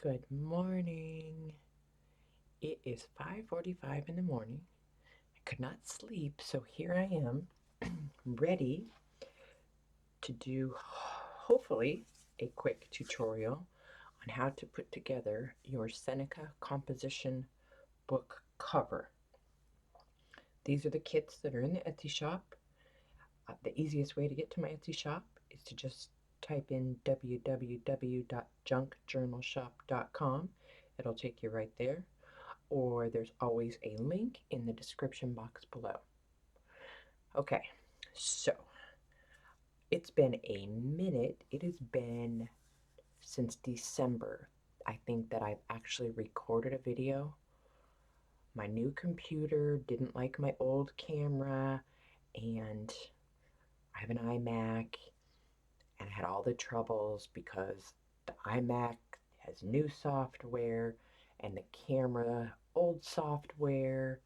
Good morning. It is 5:45 in the morning. I could not sleep, so here I am, ready to do hopefully a quick tutorial on how to put together your Seneca composition book cover. These are the kits that are in the Etsy shop. The easiest way to get to my Etsy shop is to just type in www.junkjournalshop.com. It'll take you right there. Or there's always a link in the description box below. Okay, so it's been a minute. It has been since December, I think, that I've actually recorded a video. My new computer didn't like my old camera, and I have an iMac, and I had all the troubles because the iMac has new software, and the camera, old software,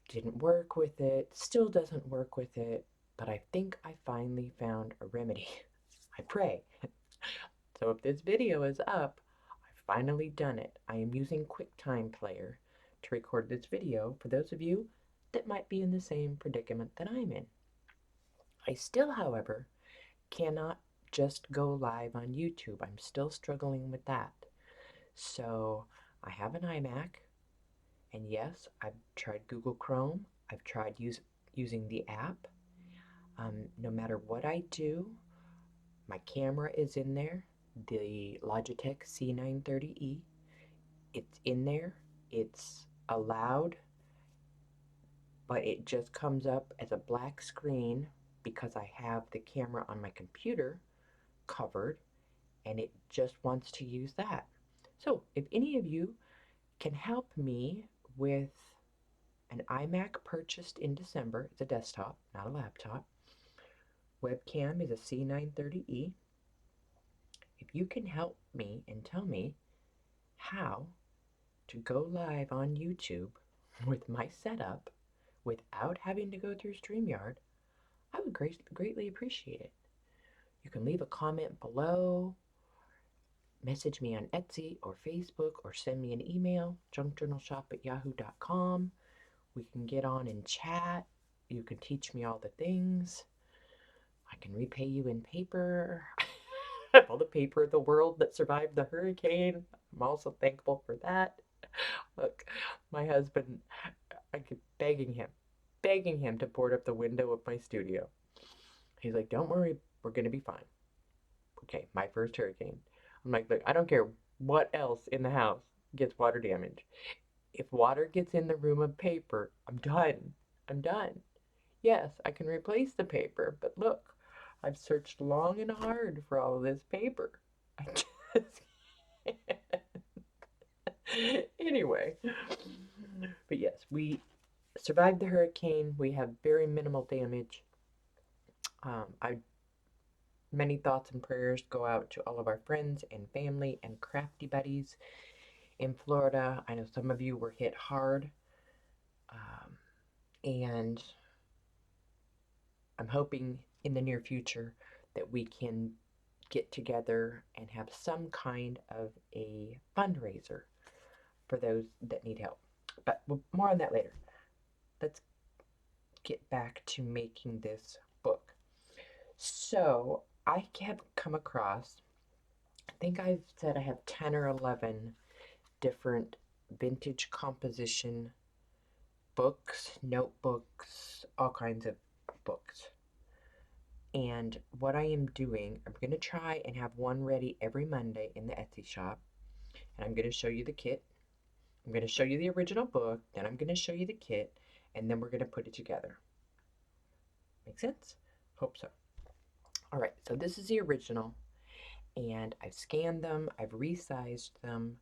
didn't work with it, still doesn't work with it, but I think I finally found a remedy. I pray. So if this video is up, I've finally done it. I am using QuickTime Player to record this video for those of you that might be in the same predicament that I'm in. I still, however, cannot just go live on YouTube. I'm still struggling with that. So I have an iMac, and yes, I've tried Google Chrome. I've tried using the app. No matter what I do, my camera is in there, the Logitech C930E. It's in there. It's allowed, but it just comes up as a black screen because I have the camera on my computer covered and it just wants to use that. So, if any of you can help me with an iMac purchased in December, it's a desktop, not a laptop. Webcam is a C930E. If you can help me and tell me how to go live on YouTube with my setup without having to go through StreamYard, I would greatly appreciate it. You can leave a comment below, message me on Etsy or Facebook, or send me an email, junkjournalshop@yahoo.com. We can get on and chat. You can teach me all the things. I can repay you in paper. All the paper in the world that survived the hurricane. I'm also thankful for that. Look, my husband, I keep begging him to board up the window of my studio. He's like, don't worry, we're going to be fine. Okay, my first hurricane. I'm like, look, I don't care what else in the house gets water damage. If water gets in the room of paper, I'm done. I'm done. Yes, I can replace the paper, but look, I've searched long and hard for all of this paper. I just anyway. But yes, we survived the hurricane. We have very minimal damage. I Many thoughts and prayers go out to all of our friends and family and crafty buddies in Florida. I know some of you were hit hard, and I'm hoping in the near future that we can get together and have some kind of a fundraiser for those that need help. But more on that later. Let's get back to making this book. So I have come across, I think I've said I have 10 or 11 different vintage composition books, notebooks, all kinds of books. And what I am doing, I'm going to try and have one ready every Monday in the Etsy shop. And I'm going to show you the kit. I'm going to show you the original book, then I'm going to show you the kit, and then we're going to put it together. Make sense? Hope so. All right, so this is the original, and I've scanned them, I've resized them,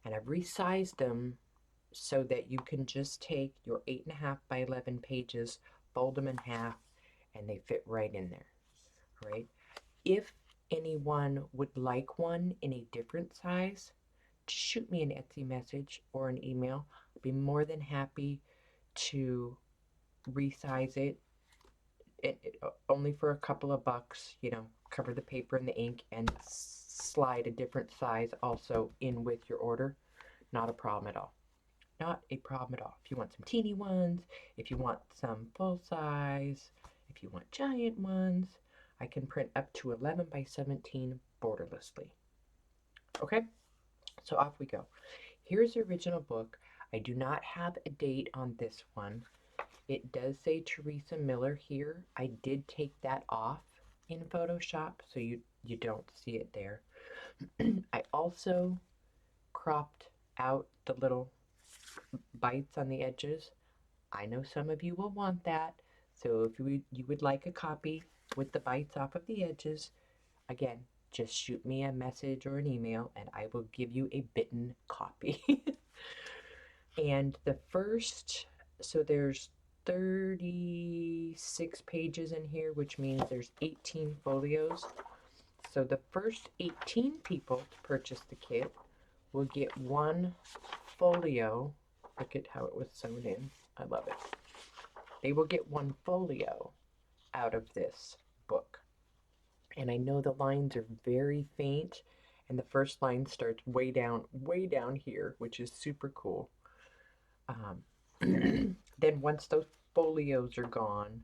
and I've resized them so that you can just take your 8.5 by 11 pages, fold them in half, and they fit right in there. All right? If anyone would like one in a different size, just shoot me an Etsy message or an email. I'd be more than happy to resize it. Only for a couple of bucks, cover the paper and the ink and slide a different size also in with your order. Not a problem at all. Not a problem at all. If you want some teeny ones, if you want some full size, if you want giant ones, I can print up to 11 by 17 borderlessly. Okay, so off we go. Here's the original book. I do not have a date on this one. It does say Teresa Miller here. I did take that off in Photoshop, so you don't see it there. I also cropped out the little bites on the edges. I know some of you will want that, so if you would like a copy with the bites off of the edges, again, just shoot me a message or an email and I will give you a bitten copy. And the first, so there's 36 pages in here, which means there's 18 folios. So the first 18 people to purchase the kit will get one folio. Look at how it was sewn in. I love it. They will get one folio out of this book. And I know the lines are very faint, and the first line starts way down here, which is super cool. Then once those folios are gone,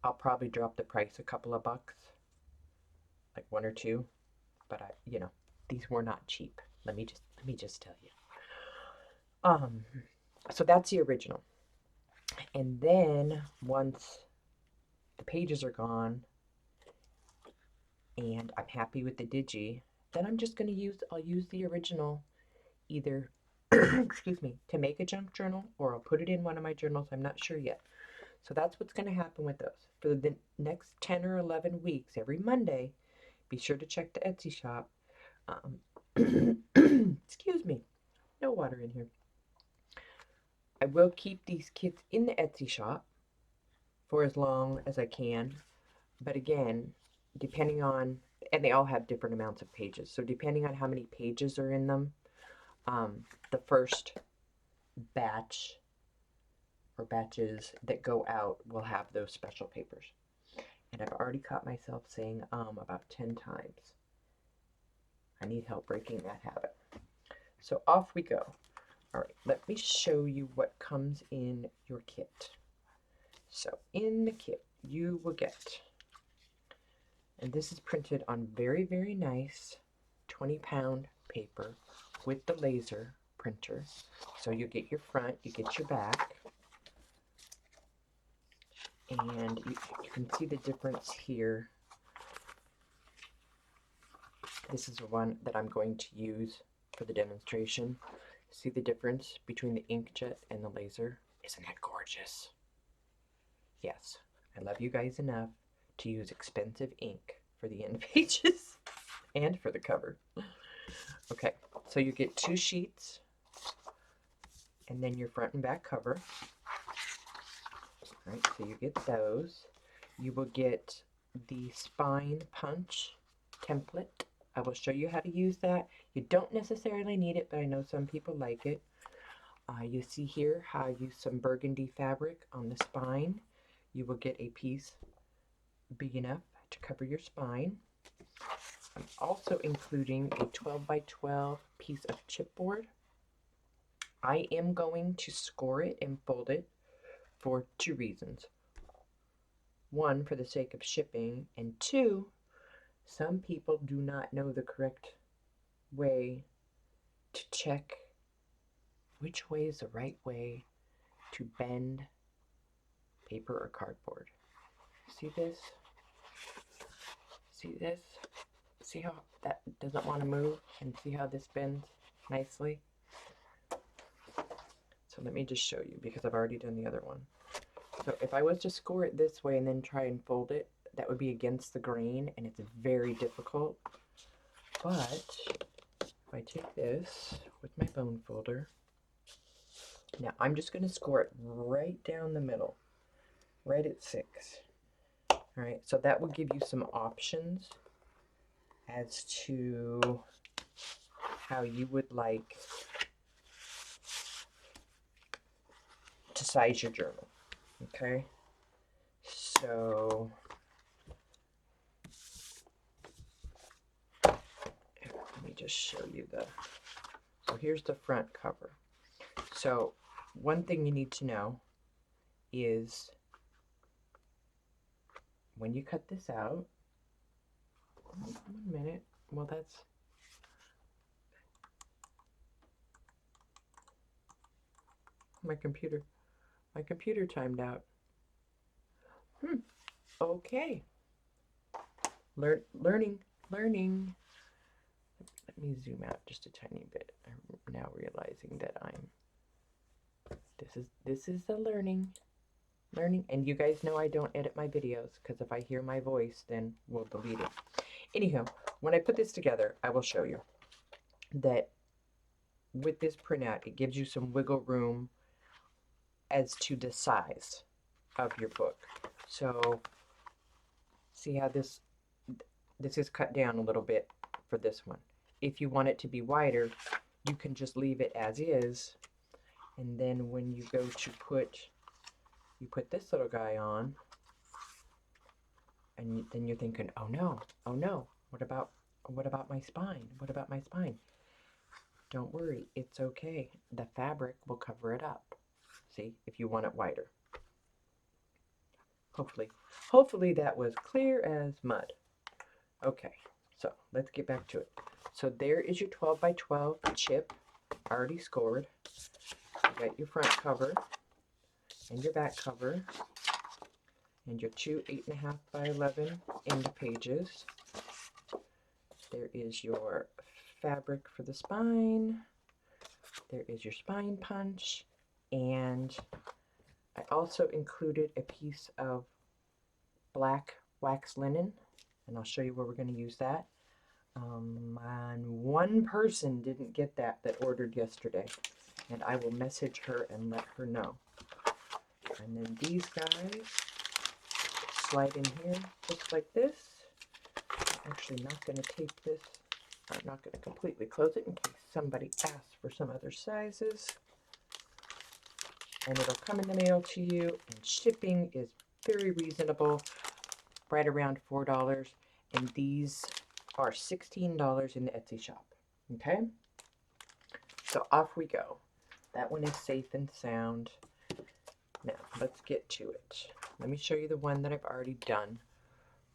I'll probably drop the price a couple of bucks, like one or two. But these were not cheap. Let me just tell you. So that's the original. And then once the pages are gone and I'm happy with the digi, then I'm just going to I'll use the original either, excuse me, to make a junk journal, or I'll put it in one of my journals. I'm not sure yet. So that's what's going to happen with those. For the next 10 or 11 weeks, every Monday, be sure to check the Etsy shop. Excuse me, no water in here. I will keep these kits in the Etsy shop for as long as I can. But again, depending on, and they all have different amounts of pages. So depending on how many pages are in them, the first batch or batches that go out will have those special papers. And I've already caught myself saying about 10 times. I need help breaking that habit. So off we go. All right, let me show you what comes in your kit. So in the kit, you will get, and this is printed on very, very nice 20-pound paper with the laser printer. So you get your front, you get your back, and you can see the difference here. This is the one that I'm going to use for the demonstration. See the difference between the inkjet and the laser? Isn't that gorgeous? Yes, I love you guys enough to use expensive ink for the end pages and for the cover. Okay, so you get 2 sheets and then your front and back cover. All right, so you get those. You will get the spine punch template. I will show you how to use that. You don't necessarily need it, but I know some people like it. You see here how I use some burgundy fabric on the spine. You will get a piece big enough to cover your spine. I'm also including a 12 by 12 piece of chipboard. I am going to score it and fold it for 2 reasons. 1, for the sake of shipping, and 2, some people do not know the correct way to check which way is the right way to bend paper or cardboard. See this? See this? See how that doesn't want to move? And see how this bends nicely? So let me just show you, because I've already done the other one. So if I was to score it this way and then try and fold it, that would be against the grain, and it's very difficult. But if I take this with my bone folder, now I'm just going to score it right down the middle, right at 6. All right, so that will give you some options as to how you would like to size your journal. Okay, so just show you so here's the front cover. So one thing you need to know is when you cut this out, 1 minute, well that's, my computer timed out. Okay. Learning. Let me zoom out just a tiny bit. I'm now realizing that this is the learning, and you guys know I don't edit my videos, because if I hear my voice, then we'll delete it. Anyhow, when I put this together, I will show you that with this printout, it gives you some wiggle room as to the size of your book. So see how this is cut down a little bit for this one. If you want it to be wider, you can just leave it as is, and then when you go to put this little guy on, and then you're thinking, oh no, what about my spine? What about my spine? Don't worry, it's okay. The fabric will cover it up. See, if you want it wider. Hopefully that was clear as mud. Okay, so let's get back to it. So there is your 12 by 12 chip, already scored. You got your front cover and your back cover and your two 8.5 by 11 end pages. There is your fabric for the spine. There is your spine punch, and I also included a piece of black wax linen, and I'll show you where we're going to use that. And one person didn't get that ordered yesterday, and I will message her and let her know. And then these guys slide in here just like this. I'm actually not going to tape this. I'm not going to completely close it in case somebody asks for some other sizes. And it'll come in the mail to you, and shipping is very reasonable, right around $4. And these are $16 in the Etsy shop. Okay? So off we go. That one is safe and sound. Now, let's get to it. Let me show you the one that I've already done.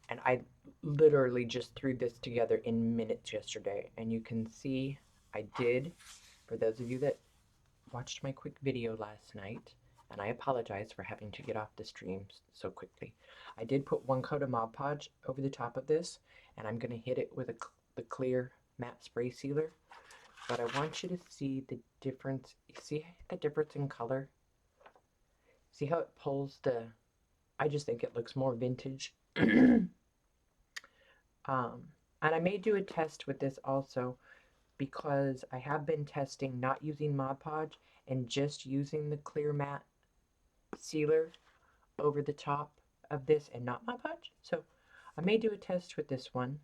And I literally just threw this together in minutes yesterday. And you can see I did, for those of you that watched my quick video last night, and I apologize for having to get off the stream so quickly. I did put 1 coat of Mod Podge over the top of this, and I'm going to hit it with the clear matte spray sealer. But I want you to see the difference. You see the difference in color? See how it pulls I just think it looks more vintage. And I may do a test with this also, because I have been testing not using Mod Podge and just using the clear matte sealer over the top of this and not Mod Podge. So I may do a test with this one.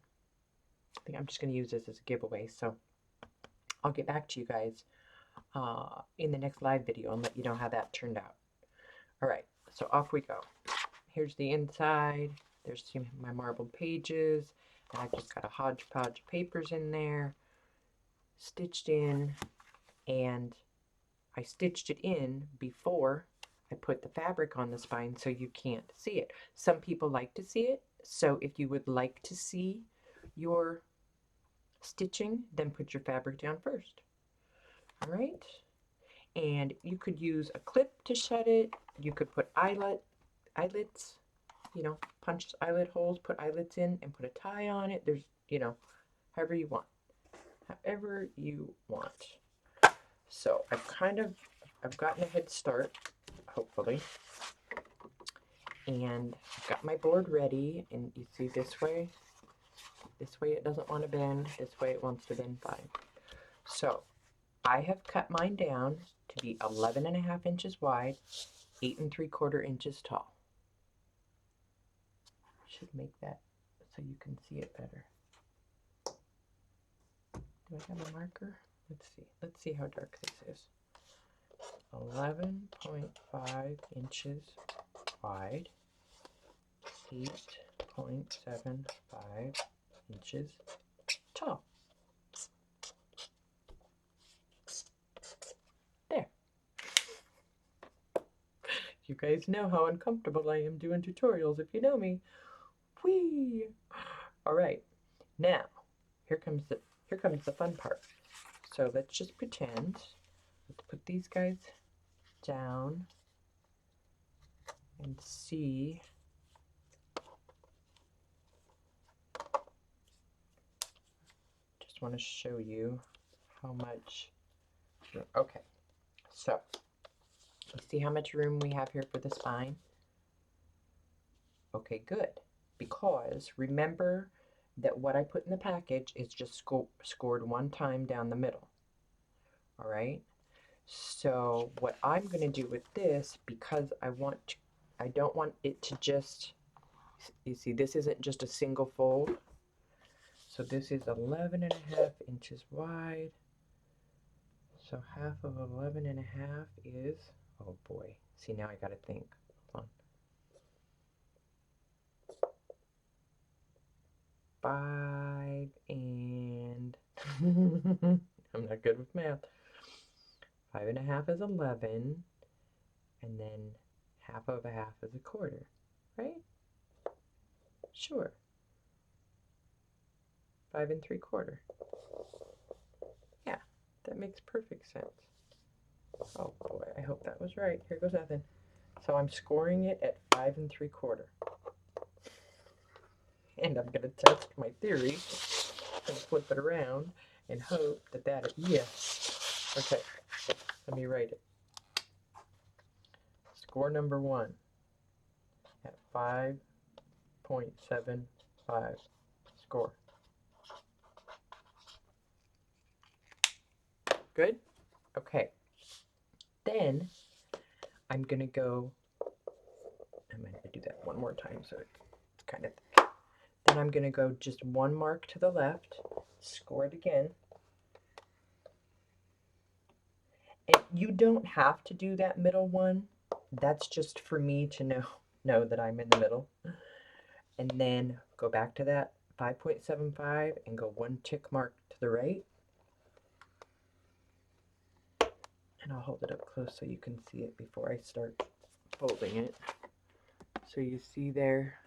I think I'm just going to use this as a giveaway. So I'll get back to you guys in the next live video and let you know how that turned out. All right, so off we go. Here's the inside. There's my marbled pages. And I've just got a hodgepodge of papers in there, stitched in, and I stitched it in before I put the fabric on the spine so you can't see it. Some people like to see it, so if you would like to see your stitching, then put your fabric down first. All right, and you could use a clip to shut it. You could put eyelets, you know, punch eyelet holes, put eyelets in, and put a tie on it. There's, you know, however you want. However you want. So I've gotten a head start, hopefully. And I've got my board ready, and you see this way it doesn't want to bend, this way it wants to bend fine. So I have cut mine down to be 11.5 inches wide, 8 3/4 inches tall. Should make that so you can see it better. Do I have a marker? Let's see how dark this is. 11.5 inches wide, 8.75 inches tall. guys know how uncomfortable I am doing tutorials if you know me. Whee! All right, now here comes the fun part. So let's just pretend. Let's put these guys down and see. Just want to show you how much. Okay, so you see how much room we have here for the spine? Okay, good. Because remember that what I put in the package is just scored one time down the middle. All right. So what I'm going to do with this, because I don't want it to just, you see, this isn't just a single fold. So this is 11.5 inches wide. So half of 11.5 is, oh boy. See, now I got to think. Hold on. 5 and I'm not good with math. 5.5 is 11, and then half of a half is a quarter, right? Sure. 5 3/4. Yeah, that makes perfect sense. Oh boy, I hope that was right. Here goes nothing. So I'm scoring it at 5 3/4. And I'm going to test my theory and flip it around and hope that yes. Okay, let me write it. Score number 1 at 5.75. Score. Good? Okay. Then I'm going to go, I'm going to do that one more time so it's kind of thick. Then I'm going to go just one mark to the left, score it again. And you don't have to do that middle one. That's just for me to know that I'm in the middle. And then go back to that 5.75 and go one tick mark to the right. And I'll hold it up close so you can see it before I start folding it. So you see there,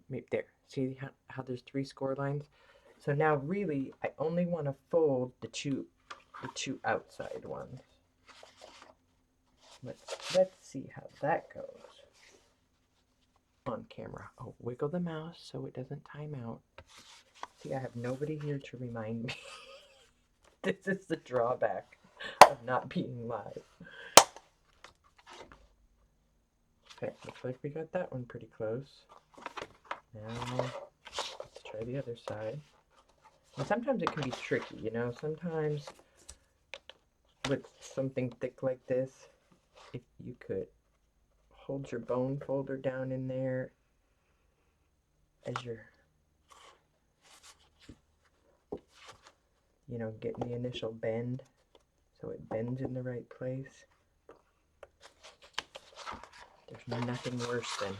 maybe there. See how there's 3 score lines? So now really I only want to fold the two outside ones. Let's see how that goes on camera. Oh, wiggle the mouse so it doesn't time out. See, I have nobody here to remind me. This is the drawback of not being live. Okay, looks like we got that one pretty close. Now, let's try the other side. And sometimes it can be tricky, you know? Sometimes with something thick like this, if you could hold your bone folder down in there as you're, you know, getting the initial bend so it bends in the right place. There's nothing worse than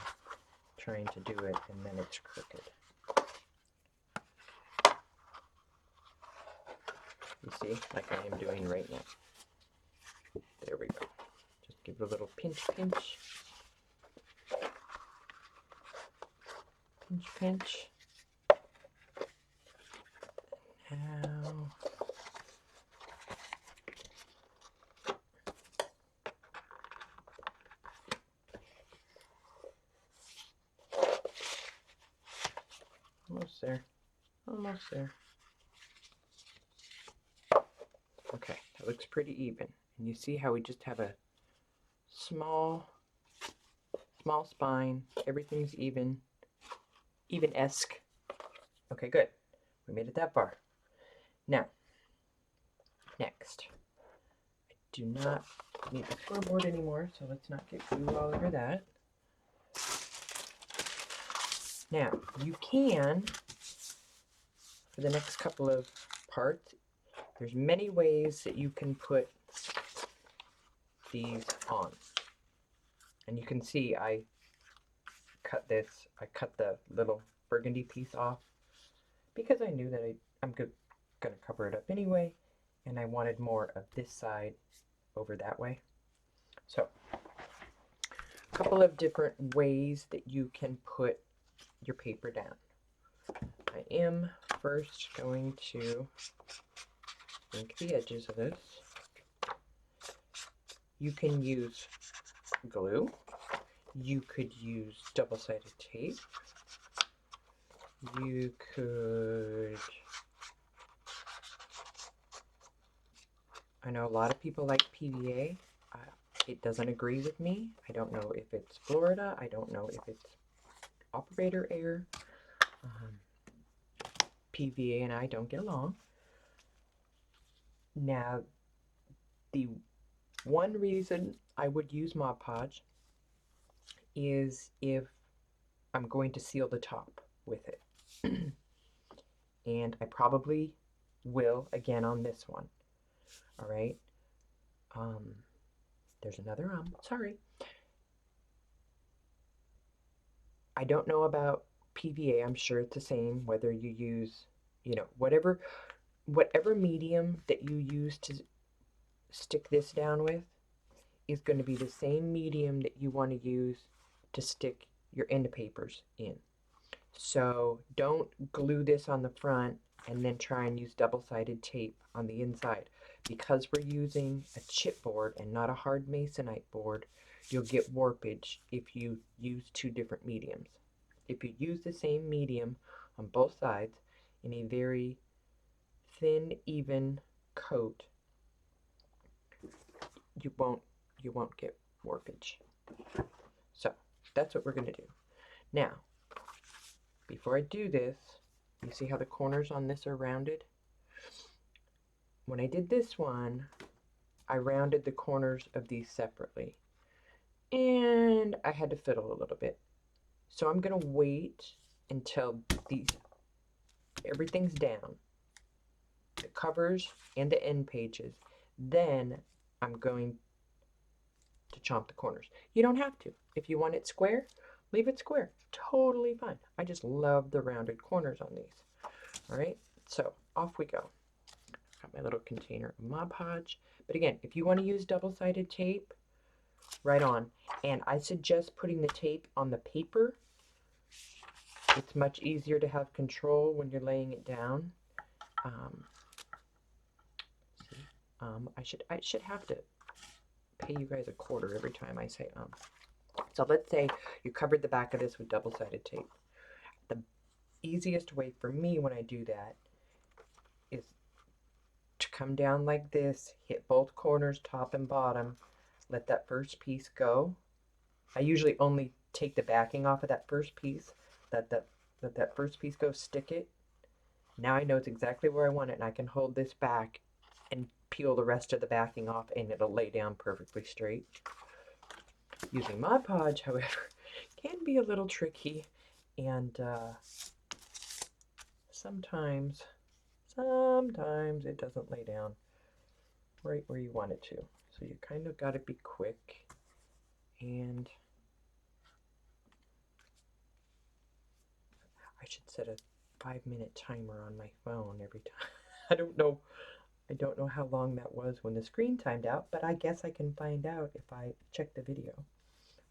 trying to do it and then it's crooked. You see, like I am doing right now. There we go. Just give it a little pinch, pinch. Pinch, pinch. Now, almost there. Almost there. Okay, that looks pretty even. And you see how we just have a small spine. Everything's even-esque. Okay, good. We made it that far. Now, next. I do not need the scoreboard anymore, so let's not get glue all over that. Now, you can, for the next couple of parts, there's many ways that you can put these on. And you can see I cut the little burgundy piece off because I knew that I'm going to cover it up anyway, and I wanted more of this side over that way. So couple of different ways that you can put your paper down. I am first going to ink the edges of this. You can use glue. You could use double-sided tape. You could... I know a lot of people like PVA. It doesn't agree with me. I don't know if it's Florida. I don't know if it's operator error. PVA and I don't get along. Now, the one reason I would use Mod Podge is if I'm going to seal the top with it. And I probably will again on this one. All right. There's another sorry. I don't know about PVA. I'm sure it's the same whether you use, whatever medium that you use to stick this down with is going to be the same medium that you want to use to stick your end papers in. So don't glue this on the front and then try and use double-sided tape on the inside. Because we're using a chipboard and not a hard masonite board, you'll get warpage if you use two different mediums. If you use the same medium on both sides in a very thin, even coat, you won't get warpage. So that's what we're going to do. Now, before I do this, you see how the corners on this are rounded? When I did this one, I rounded the corners of these separately. And I had to fiddle a little bit. So I'm going to wait until everything's down. The covers and the end pages. Then I'm going to chomp the corners. You don't have to. If you want it square, leave it square. Totally fine. I just love the rounded corners on these. All right, so off we go. Got my little container of Mod Podge. But again, if you want to use double-sided tape, right on. And I suggest putting the tape on the paper. It's much easier to have control when you're laying it down. I should have to pay you guys a quarter every time I say So let's say you covered the back of this with double-sided tape. The easiest way for me when I do that is to come down like this, hit both corners, top and bottom, let that first piece go. I usually only take the backing off of that first piece, let that first piece go, stick it. Now I know it's exactly where I want it, and I can hold this back and peel the rest of the backing off, and it'll lay down perfectly straight. Using Mod Podge, however, can be a little tricky, and sometimes it doesn't lay down right where you want it to. So you kind of got to be quick, and I should set a 5-minute timer on my phone every time. I don't know how long that was when the screen timed out, but I guess I can find out if I check the video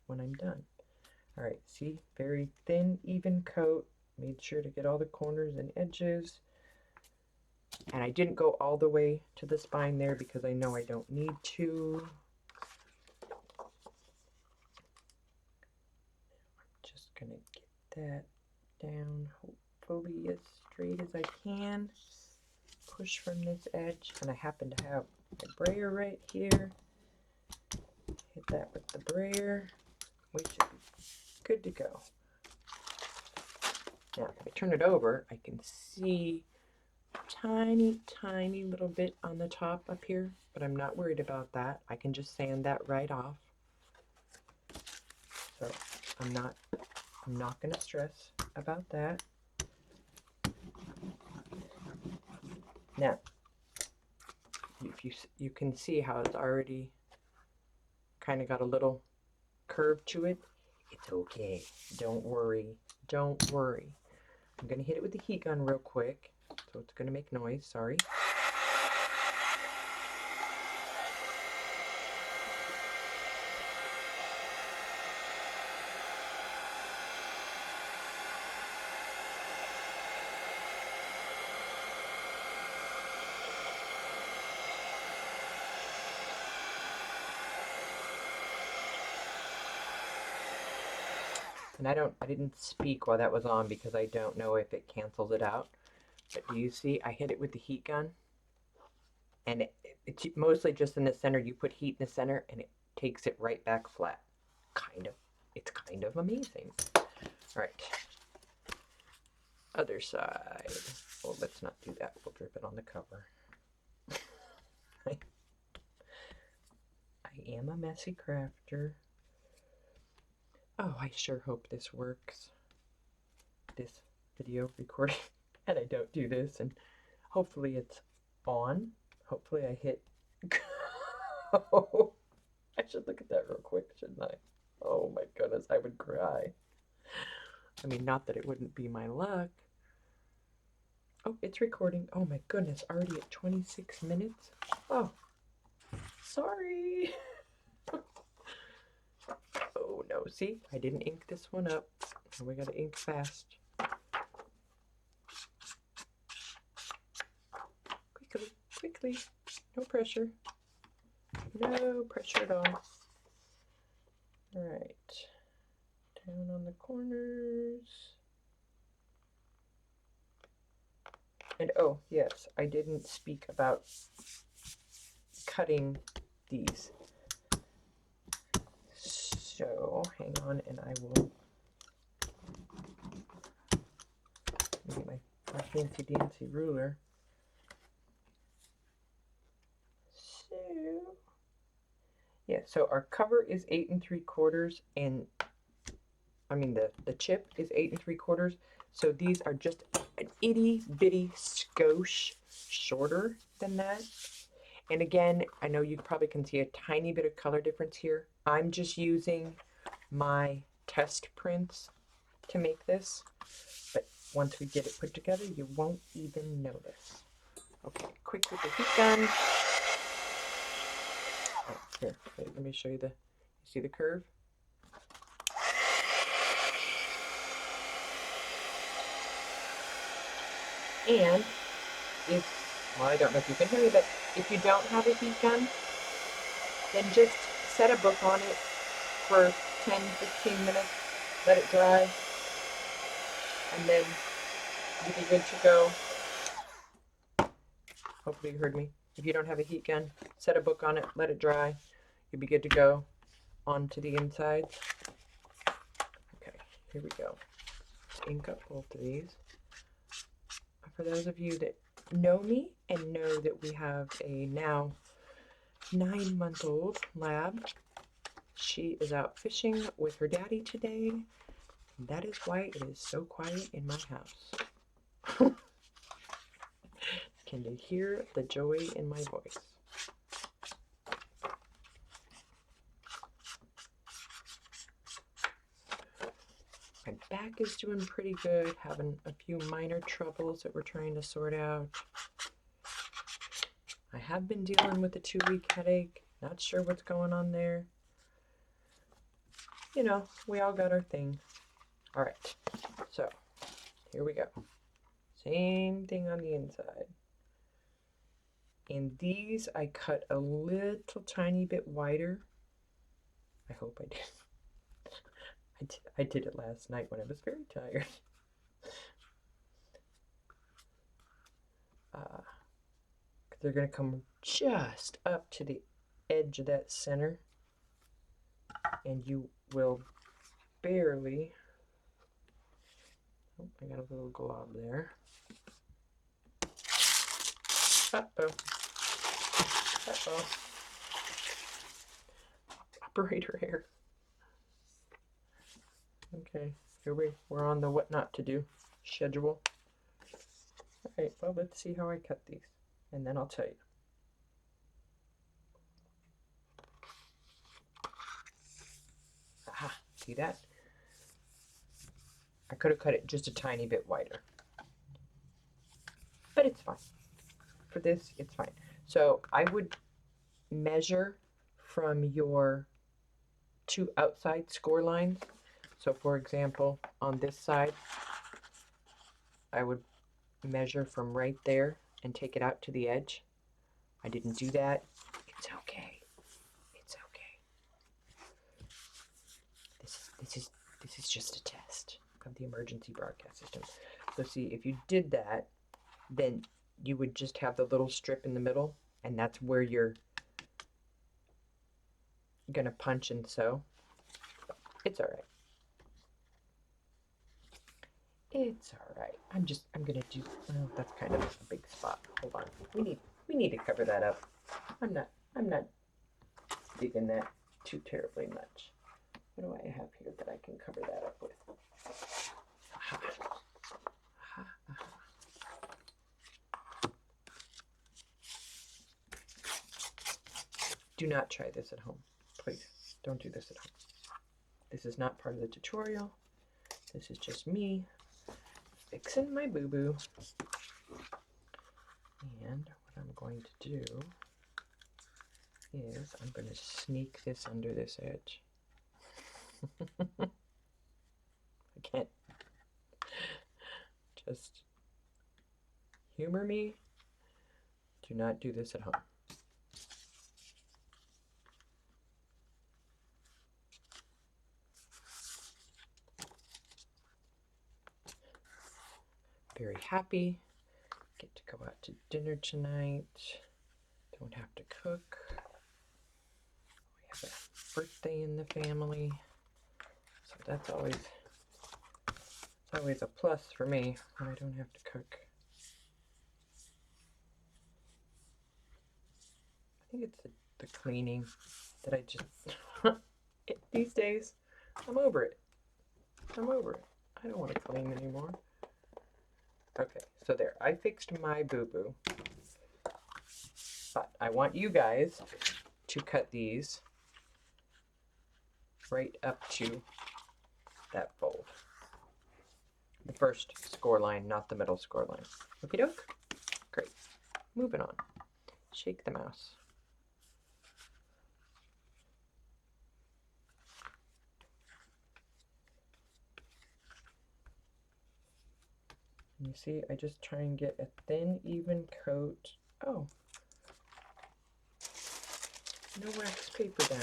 when I'm done. All right, see, very thin, even coat. Made sure to get all the corners and edges. And I didn't go all the way to the spine there because I know I don't need to. I'm just gonna get that down, hopefully as straight as I can. Push from this edge, and I happen to have a brayer right here. Hit that with the brayer. We should be good to go. Now, if I turn it over, I can see a tiny, tiny little bit on the top up here, but I'm not worried about that. I can just sand that right off. So I'm not going to stress about that. Now, if you can see how it's already kind of got a little curve to it. It's okay. Don't worry. Don't worry. I'm going to hit it with the heat gun real quick, so it's going to make noise. Sorry. And I didn't speak while that was on because I don't know if it cancels it out. But do you see, I hit it with the heat gun, and it's mostly just in the center. You put heat in the center, and it takes it right back flat. It's kind of amazing. All right, other side. Oh, let's not do that. We'll drip it on the cover. I am a messy crafter. Oh, I sure hope this works. This video recording, and I don't do this, and hopefully it's on. Hopefully I hit go. I should look at that real quick, shouldn't I? Oh my goodness, I would cry. I mean, not that it wouldn't be my luck. Oh, it's recording. Oh my goodness, already at 26 minutes? Oh, sorry. Oh no, see, I didn't ink this one up. We gotta ink fast. Quickly, no pressure. No pressure at all. All right, down on the corners. And oh, yes, I didn't speak about cutting these. So, hang on, and I will get my fancy dancy ruler. So, yeah, so our cover is 8 3/4, and I mean the chip is 8 3/4. So these are just an itty bitty skosh shorter than that. And again, I know you probably can see a tiny bit of color difference here. I'm just using my test prints to make this, but once we get it put together, you won't even notice. Okay, quick with the heat gun. Oh, here, wait, let me show you you see the curve? And well, I don't know if you can hear me, but if you don't have a heat gun, then just set a book on it for 10-15 minutes, let it dry, and then you'll be good to go. Hopefully you heard me. If you don't have a heat gun, set a book on it, let it dry, you'll be good to go onto the inside. Okay, here we go. Let's ink up both of these. For those of you that know me and know that we have a now 9-month-old lab, she is out fishing with her daddy today. And that is why it is so quiet in my house. Can you hear the joy in my voice? My back is doing pretty good, having a few minor troubles that we're trying to sort out. I have been dealing with a 2-week headache, not sure what's going on there. You know, we all got our thing. All right, so here we go. Same thing on the inside. And these I cut a little tiny bit wider. I hope I did. I did it last night when I was very tired. They're going to come just up to the edge of that center. And you will barely... Oh, I got a little glob there. Uh-oh. Uh-oh. Operator here. Okay, here we're on the what not to do schedule. All right, well, let's see how I cut these, and then I'll tell you. Aha, see that? I could have cut it just a tiny bit wider, but it's fine. For this, it's fine. So I would measure from your 2 outside score lines. So for example, on this side, I would measure from right there and take it out to the edge. I didn't do that. It's okay. It's okay. This is just a test of the emergency broadcast system. So see, if you did that, then you would just have the little strip in the middle, and that's where you're gonna punch and sew. It's all right. It's all right. I'm gonna do, well, that's kind of a big spot. Hold on. We need to cover that up. I'm not digging that too terribly much. What do I have here that I can cover that up with? Aha. Aha, aha. Do not try this at home. Please, don't do this at home. This is not part of the tutorial. This is just me fixing my boo-boo. And what I'm going to do is I'm going to sneak this under this edge. I can't. Just humor me. Do not do this at home. Very happy. Get to go out to dinner tonight. Don't have to cook. We have a birthday in the family. So that's always a plus for me when I don't have to cook. I think it's the cleaning that I just these days I'm over it. I'm over it. I don't want to clean anymore. Okay, so there, I fixed my boo-boo, but I want you guys to cut these right up to that fold. The first score line, not the middle score line. Okie doke? Great. Moving on. Shake the mouse. And you see, I just try and get a thin, even coat. Oh. No wax paper down.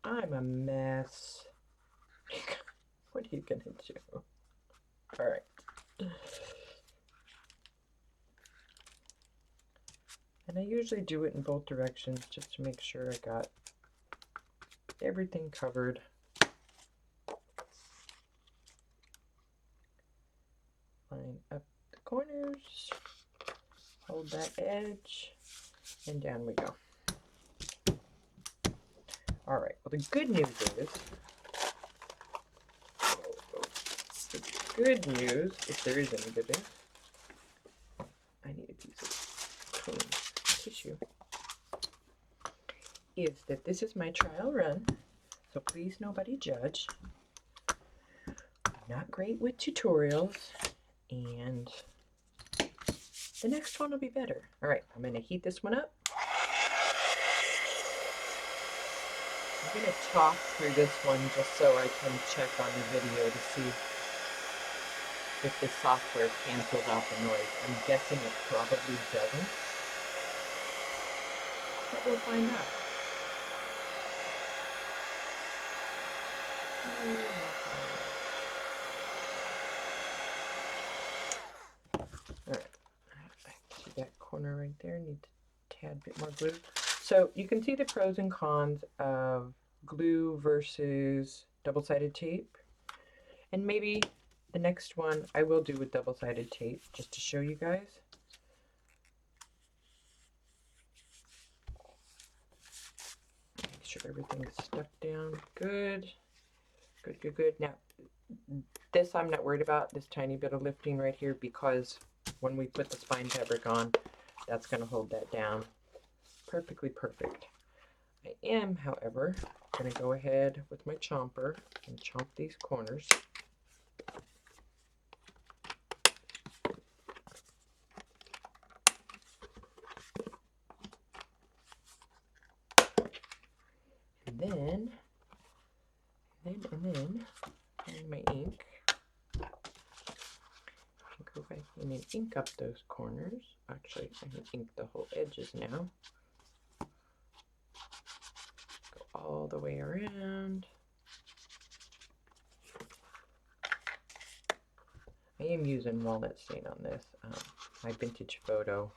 I'm a mess. What are you gonna do? All right. And I usually do it in both directions just to make sure I got everything covered. Line up the corners, hold that edge, and down we go. All right, well, the good news is, if there is any good news, I need a piece of clean tissue, is that this is my trial run, so please nobody judge. I'm not great with tutorials, and the next one will be better. All right, I'm going to heat this one up. I'm going to talk through this one just so I can check on the video to see if the software cancels out the noise. I'm guessing it probably doesn't, but we'll find out. All right, I see that corner right there. Need a tad bit more glue. So you can see the pros and cons of glue versus double-sided tape. And maybe the next one I will do with double-sided tape just to show you guys. Make sure everything's stuck down good. Good, good, good. Now, this I'm not worried about, this tiny bit of lifting right here, because when we put the spine fabric on, that's going to hold that down perfectly perfect. I am, however, going to go ahead with my chomper and chomp these corners. And then and my ink. Go back in and ink up those corners. Actually, I can ink the whole edges now. Go all the way around. I am using walnut stain on this. My vintage photo.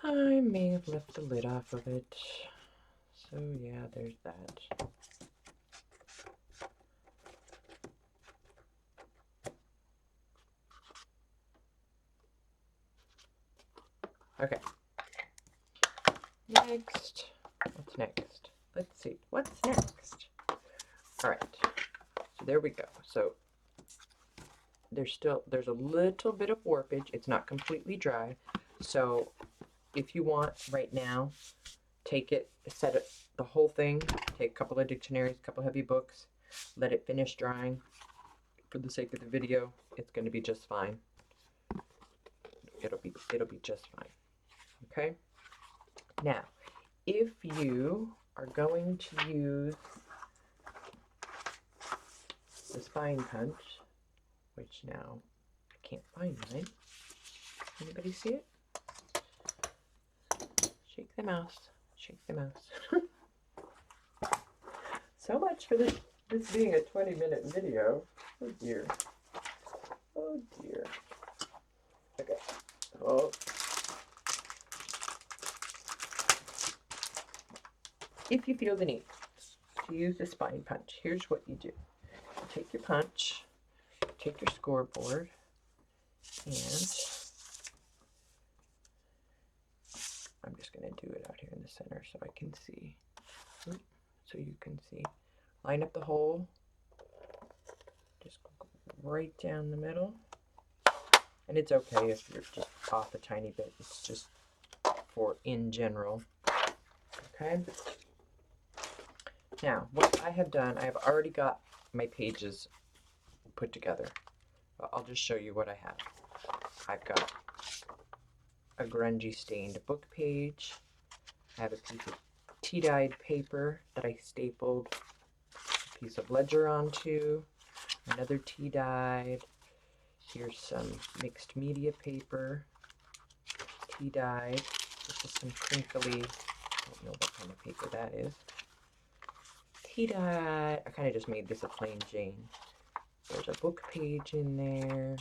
I may have left the lid off of it. So yeah, there's that. Okay. Next. What's next? Let's see. What's next? All right. So there we go. So there's a little bit of warpage. It's not completely dry. So if you want right now, take it, set it, the whole thing, take a couple of dictionaries, a couple heavy books, let it finish drying. For the sake of the video, it's going to be just fine. It'll be just fine. Okay? Now, if you are going to use the spine punch, which now I can't find mine. Anybody see it? Shake the mouse. Shake the mouse. So much for this being a 20-minute video. Oh dear. Oh dear. Okay. Oh. If you feel the need to use the spine punch, here's what you do. Take your punch, take your scoreboard, and I'm just going to do it out here in the center so I can see. So you can see. Line up the hole. Just right down the middle. And it's okay if you're just off a tiny bit. It's just for in general. Okay? Now, what I have done, I have already got my pages put together. I'll just show you what I have. I've got a grungy stained book page. I have a piece of tea-dyed paper that I stapled a piece of ledger onto. Another tea-dyed. Here's some mixed media paper, tea-dyed. This is some crinkly, I don't know what kind of paper that is. Tea-dyed, I kind of just made this a plain Jane. There's a book page in there.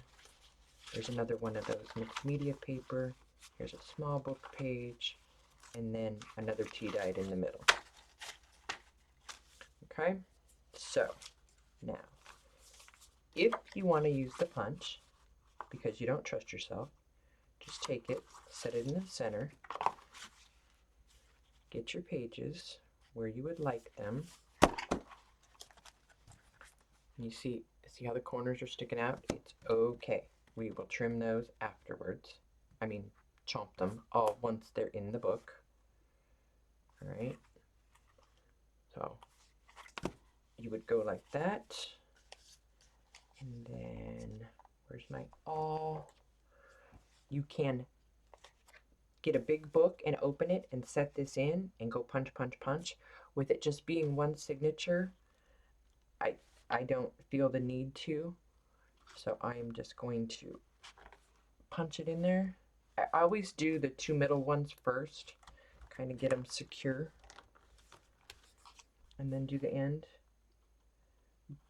There's another one of those mixed media paper. Here's a small book page. And then another tea-dyed in the middle. Okay, so now, if you want to use the punch, because you don't trust yourself, just take it, set it in the center, get your pages where you would like them. And you see how the corners are sticking out? It's okay. We will trim those afterwards. I mean, chomp them all once they're in the book. All right. So you would go like that. And then, where's my awl? You can get a big book and open it and set this in and go punch, punch, punch. With it just being one signature, I don't feel the need to. So I'm just going to punch it in there. I always do the two middle ones first, kind of get them secure, and then do the end.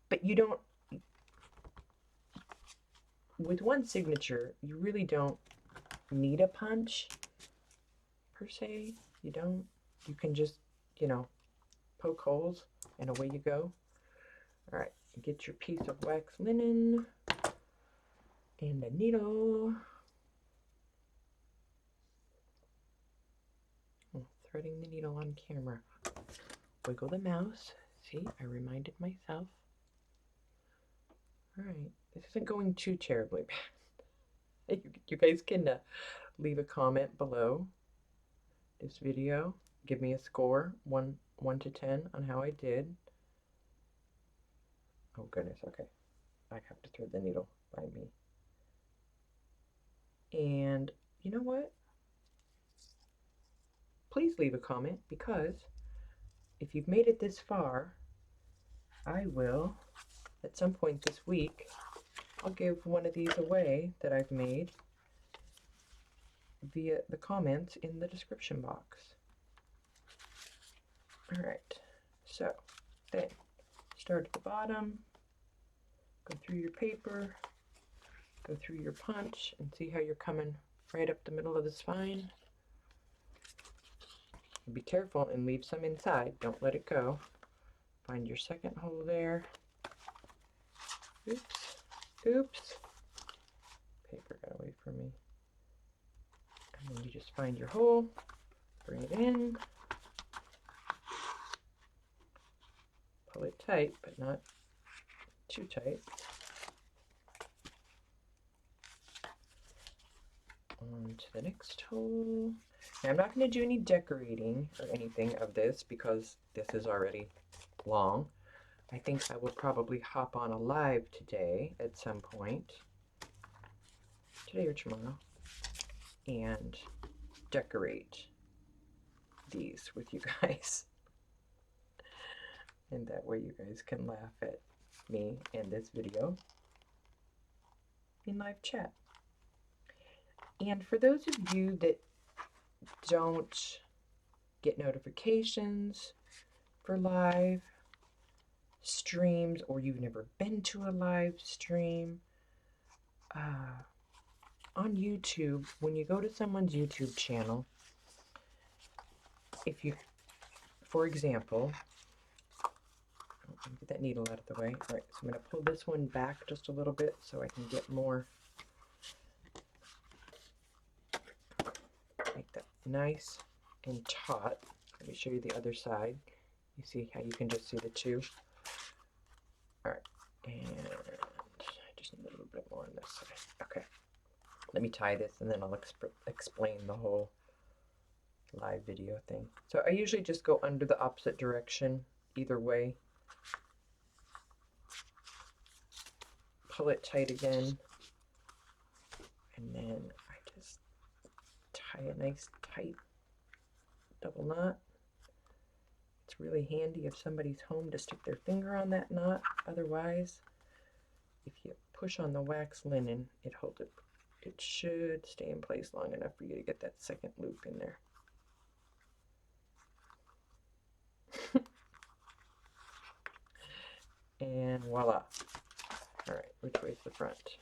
But you don't, with one signature, you really don't need a punch per se. You don't. You can just, you know, poke holes and away you go. All right, get your piece of wax linen and a needle. Oh, threading the needle on camera. Wiggle the mouse. See, I reminded myself. All right, this isn't going too terribly bad. You guys can leave a comment below this video. Give me a score, 1 to 10, on how I did. Oh goodness, okay. I have to thread the needle by me. And you know what? Please leave a comment, because if you've made it this far, I will, at some point this week, I'll give one of these away that I've made via the comments in the description box. Alright, so then start at the bottom, go through your paper, Go through your punch and see how you're coming right up the middle of the spine. Be careful and leave some inside. Don't let it go. Find your second hole there. Oops. Oops. Paper got away from me. And then you just find your hole. Bring it in. Pull it tight, but not too tight. On to the next hole. Now I'm not going to do any decorating or anything of this because this is already long. I think I will probably hop on a live today at some point, today or tomorrow, and decorate these with you guys. And that way you guys can laugh at me and this video in live chat. And for those of you that don't get notifications for live streams, or you've never been to a live stream, on YouTube, when you go to someone's YouTube channel, if you, for example, get that needle out of the way. All right, so I'm going to pull this one back just a little bit so I can get more, make that nice and taut. Let me show you the other side. You see how you can just see the two? All right, and I just need a little bit more on this side. Okay, let me tie this and then I'll explain the whole live video thing. So I usually just go under the opposite direction either way. Pull it tight again, and then I just tie a nice tight double knot. It's really handy if somebody's home to stick their finger on that knot. Otherwise, if you push on the wax linen, it holds it. It should stay in place long enough for you to get that second loop in there. And voila. All right, which way's the front?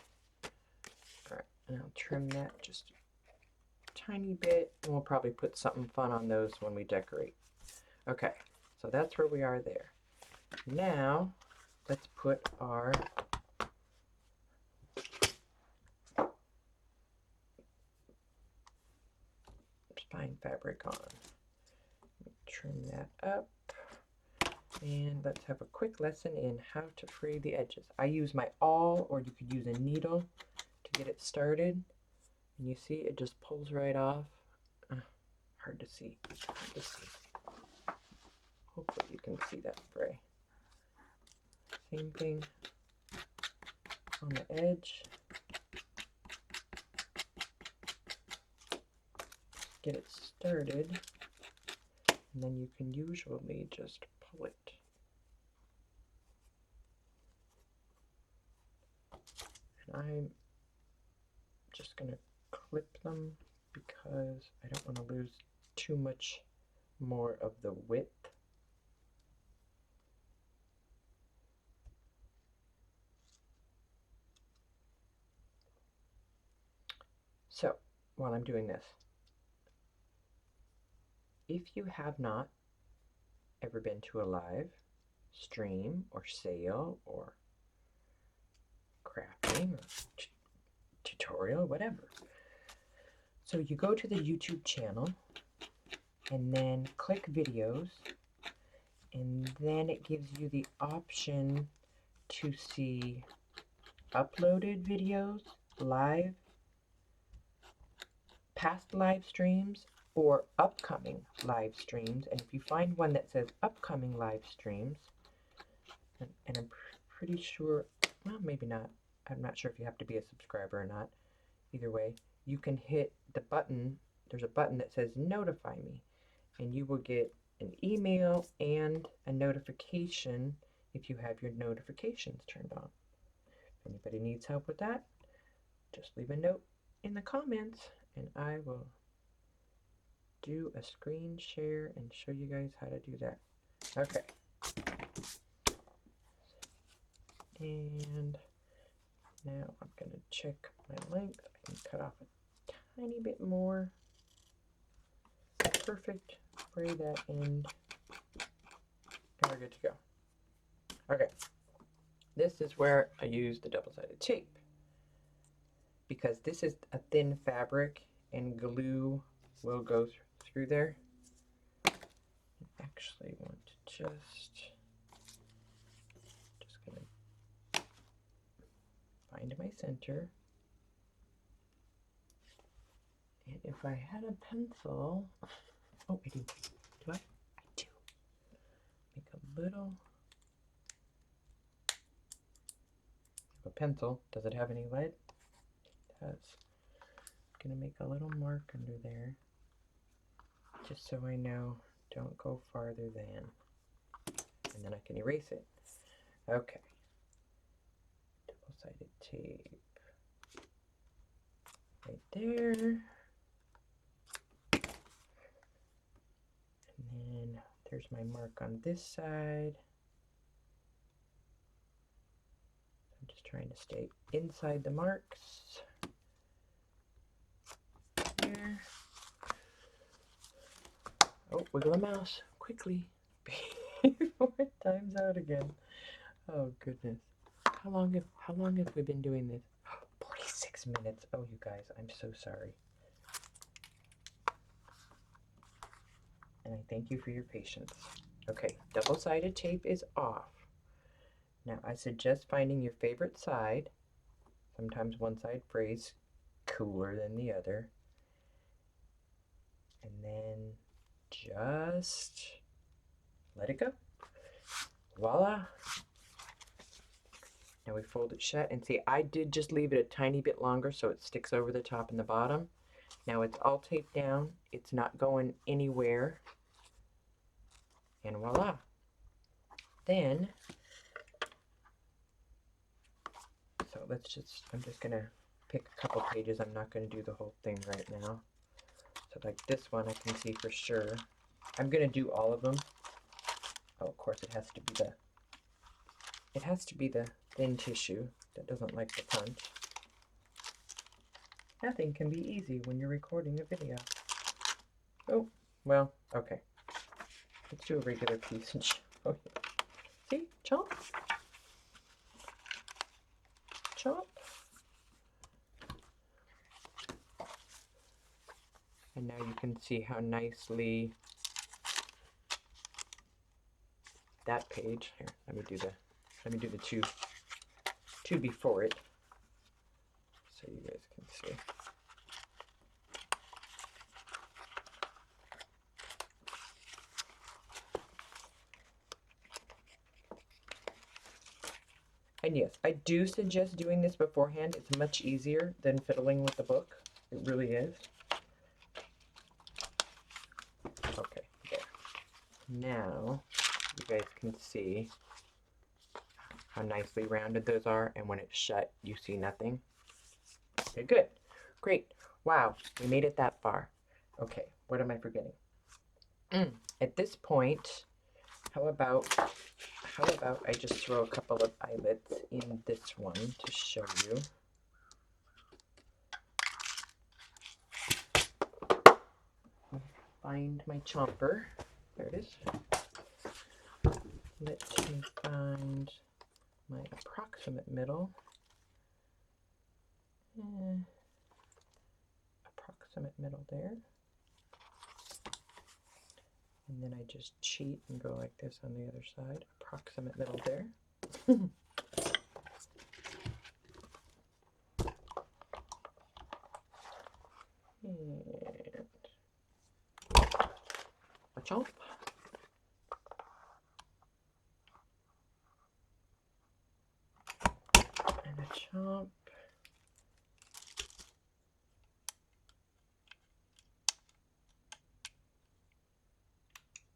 All right, and I'll trim that just a tiny bit, and we'll probably put something fun on those when we decorate. Okay, so that's where we are there. Now, let's put our spine fabric on. Trim that up. And let's have a quick lesson in how to free the edges. I use my awl, or you could use a needle to get it started. And you see it just pulls right off. Hard to see. Hard to see. Hopefully you can see that fray. Same thing on the edge. Get it started. And then you can usually just pull it. And I'm just going to clip them because I don't want to lose too much more of the width. So, while I'm doing this, if you have not ever been to a live stream or sale or crafting or tutorial, whatever, so you go to the YouTube channel and then click videos, and then it gives you the option to see uploaded videos, live, past live streams, or upcoming live streams. And if you find one that says upcoming live streams, and I'm pretty sure, well, maybe not, I'm not sure if you have to be a subscriber or not. Either way, you can hit the button. There's a button that says notify me, and you will get an email and a notification if you have your notifications turned on. If anybody needs help with that, just leave a note in the comments and I will do a screen share and show you guys how to do that. Okay. And Now I'm going to check my length. I can cut off a tiny bit more. Perfect. Spray that end. And we're good to go. Okay. This is where I use the double-sided tape, because this is a thin fabric and glue will go through there. I actually want to just gonna find my center. And if I had a pencil, oh, I do. Do I? I do. Make a little. A pencil. Does it have any lead? It does. I'm gonna make a little mark under there, just so I know don't go farther than, and then I can erase it. Okay. Double-sided tape right there. And then there's my mark on this side. I'm just trying to stay inside the marks. Here. Oh, wiggle the mouse quickly before it times out again. Oh goodness. How long have we been doing this? 46 minutes. Oh, you guys, I'm so sorry. And I thank you for your patience. Okay, double-sided tape is off. Now, I suggest finding your favorite side. Sometimes one side frays cooler than the other. And then just let it go. Voila. Now we fold it shut, and see, I did just leave it a tiny bit longer so it sticks over the top and the bottom. Now it's all taped down. It's not going anywhere. And voila. Then, so I'm just going to pick a couple pages. I'm not going to do the whole thing right now. So like this one, I can see for sure. I'm going to do all of them. Oh, of course, it has to be the thin tissue that doesn't like the punch. Nothing can be easy when you're recording a video. Oh, well, okay. Let's do a regular piece and show you. See? Chomp. Chomp. And now you can see how nicely that page, here, let me do the two before it, so you guys can see. And yes, I do suggest doing this beforehand. It's much easier than fiddling with the book. It really is. Okay, there. Now, you guys can see how nicely rounded those are, and when it's shut, you see nothing. Okay, good. Great. Wow, we made it that far. Okay, what am I forgetting? At this point, how about I just throw a couple of eyelets in this one to show you. Find my chomper. There it is. Let me find my approximate middle. Approximate middle there. And then I just cheat and go like this on the other side. Approximate middle there. And a chomp. And a chomp.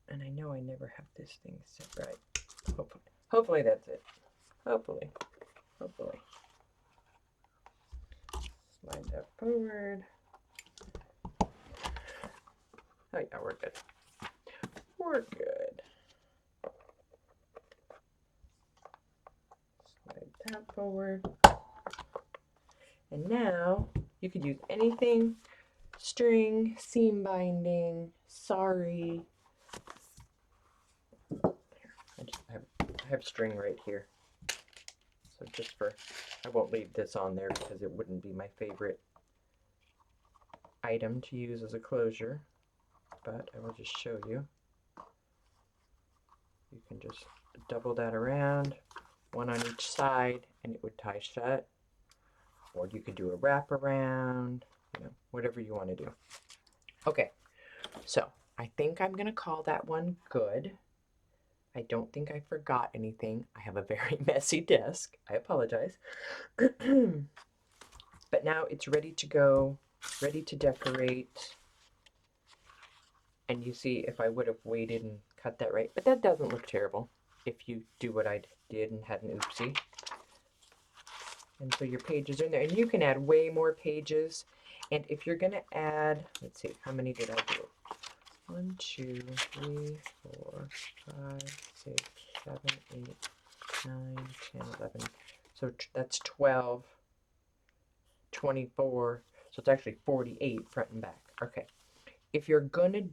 And I know I never have this thing set right. Hopefully that's it. Hopefully. Slide that forward. Oh yeah, we're good. We're good. Slide that forward. And now you could use anything, string, seam binding, sari. I have string right here. So just for, I won't leave this on there because it wouldn't be my favorite item to use as a closure, but I will just show you. You can just double that around, one on each side, and it would tie shut. Or you could do a wrap around, whatever you want to do. Okay, so I think I'm gonna call that one good. I don't think I forgot anything. I have a very messy desk. I apologize. But now it's ready to go, ready to decorate. And you see if I would have waited and cut that right, but that doesn't look terrible if you do what I did and had an oopsie. And so your pages are in there, and you can add way more pages. And if you're gonna add, let's see, how many did I do? 1, 2, 3, 4, 5, 6, 7, 8, 9, 10, 11. So that's 12, 24. So it's actually 48 front and back. Okay. If you're gonna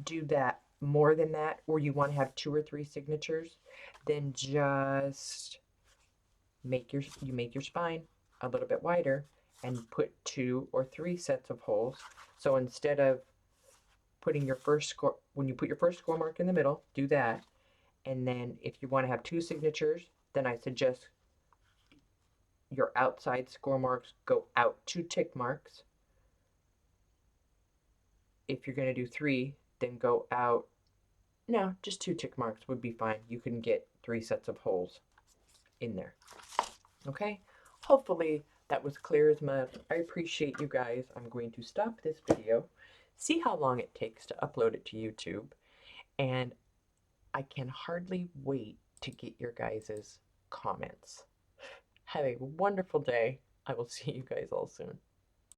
do that more than that, or you want to have 2 or 3 signatures, then just make your spine a little bit wider and put 2 or 3 sets of holes. So instead of putting your first score, when you put your first score mark in the middle, do that. And then if you want to have 2 signatures, then I suggest your outside score marks go out 2 tick marks. If you're going to do 3, then go out, no, just 2 tick marks would be fine. You can get 3 sets of holes in there. Okay, hopefully that was clear as mud. I appreciate you guys. I'm going to stop this video, see how long it takes to upload it to YouTube, and I can hardly wait to get your guys' comments. Have a wonderful day. I will see you guys all soon.